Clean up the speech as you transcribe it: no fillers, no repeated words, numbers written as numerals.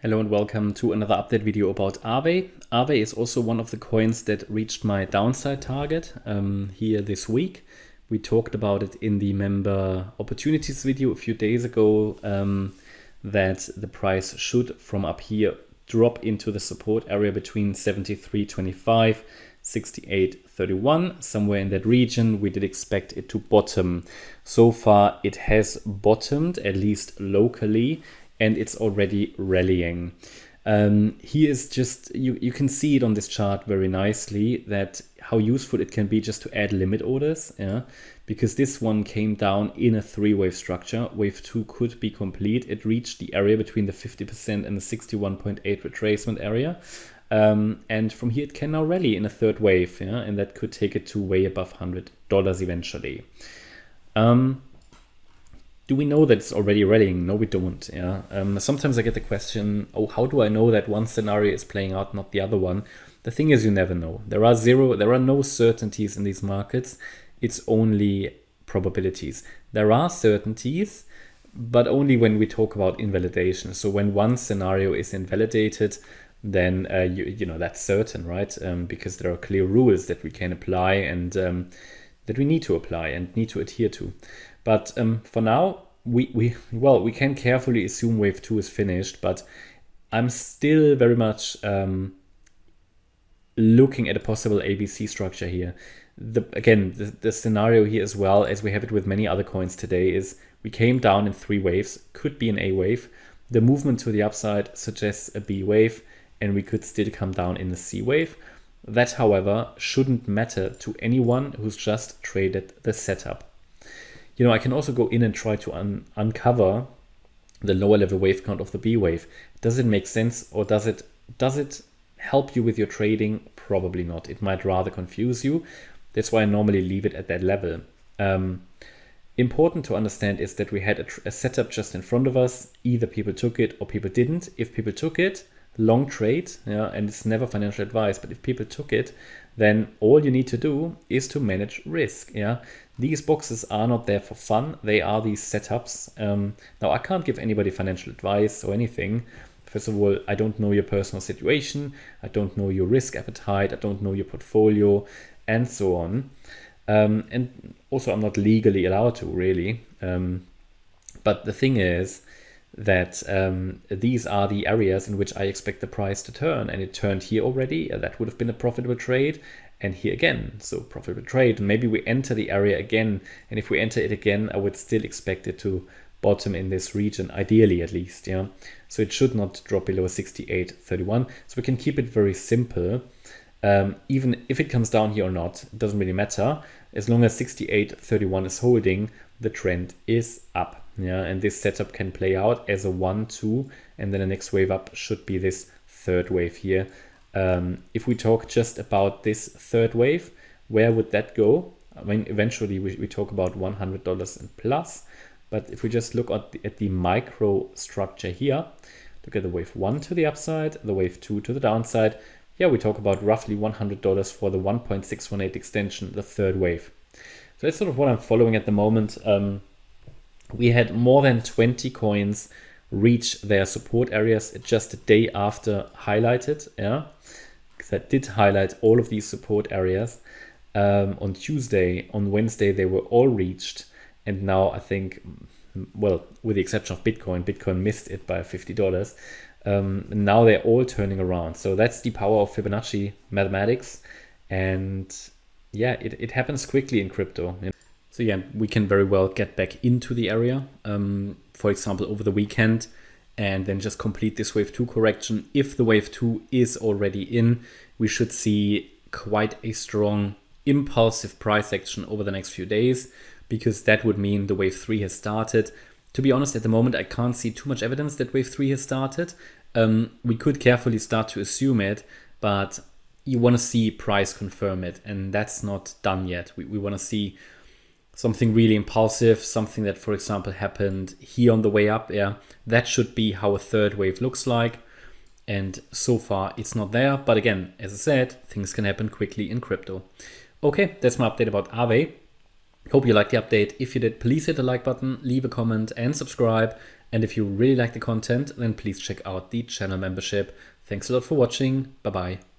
Hello and welcome to another update video about Aave. Aave is also one of the coins that reached my downside target here this week. We talked about it in the member opportunities video a few days ago that the price should from up here drop into the support area between 73.25, 68.31, somewhere in that region. We did expect it to bottom. So far it has bottomed, at least locally, and it's already rallying. Here is just, you can see it on this chart very nicely that how useful it can be just to add limit orders, because this one came down in a three-wave structure. Wave 2 could be complete. It reached the area between the 50% and the 61.8 retracement area. And from here it can now rally in a third wave, and that could take it to way above $100 eventually. Do we know that it's already rallying? No, we don't. Sometimes I get the question, oh, how do I know that one scenario is playing out, not the other one? The thing is, you never know. There are no certainties in these markets. It's only probabilities. There are certainties, but only when we talk about invalidation. So when one scenario is invalidated, then you know that's certain, right? Because there are clear rules that we can apply and that we need to apply and need to adhere to. But for now, we can carefully assume wave 2 is finished, but I'm still very much looking at a possible ABC structure here. The scenario here as well, as we have it with many other coins today, is we came down in three waves, could be an A wave. The movement to the upside suggests a B wave, and we could still come down in the C wave. That, however, shouldn't matter to anyone who's just traded the setup. You know, I can also go in and try to uncover the lower level wave count of the B wave. Does it make sense, or does it help you with your trading? Probably not. It might rather confuse you. That's why I normally leave it at that level. Important to understand is that we had a setup just in front of us. Either people took it or people didn't. If people took it, long trade, and it's never financial advice, but if people took it, then all you need to do is to manage risk. These boxes are not there for fun. They are these setups. Now, I can't give anybody financial advice or anything. First of all, I don't know your personal situation. I don't know your risk appetite. I don't know your portfolio, and so on. And also, I'm not legally allowed to, really. But the thing is that these are the areas in which I expect the price to turn, and it turned here already. That would have been a profitable trade, and here again, so profitable trade. Maybe we enter the area again, and if we enter it again, I would still expect it to bottom in this region, ideally at least. So it should not drop below 68.31. So we can keep it very simple. Even if it comes down here or not, it doesn't really matter. As long as 68.31 is holding, the trend is up. And this setup can play out as a 1, 2, and then the next wave up should be this third wave here. If we talk just about this third wave, where would that go? I mean, eventually we talk about $100 and plus, but if we just look at the micro structure here, look at the wave 1 to the upside, the wave 2 to the downside. We talk about roughly $100 for the 1.618 extension, the third wave. So that's sort of what I'm following at the moment. We had more than 20 coins reach their support areas just a day after highlighted. Because I did highlight all of these support areas on Tuesday. On Wednesday, they were all reached. And now I think, well, with the exception of Bitcoin missed it by $50. Now they're all turning around. So that's the power of Fibonacci mathematics. And yeah, it happens quickly in crypto. So yeah, we can very well get back into the area, for example, over the weekend, and then just complete this wave 2 correction. If the wave 2 is already in, we should see quite a strong impulsive price action over the next few days, because that would mean the wave 3 has started. To be honest, at the moment, I can't see too much evidence that wave 3 has started. We could carefully start to assume it, but you want to see price confirm it, and that's not done yet. We want to see something really impulsive, something that, for example, happened here on the way up. That should be how a third wave looks like. And so far, it's not there. But again, as I said, things can happen quickly in crypto. Okay, that's my update about Aave. Hope you liked the update. If you did, please hit the like button, leave a comment and subscribe. And if you really like the content, then please check out the channel membership. Thanks a lot for watching. Bye bye.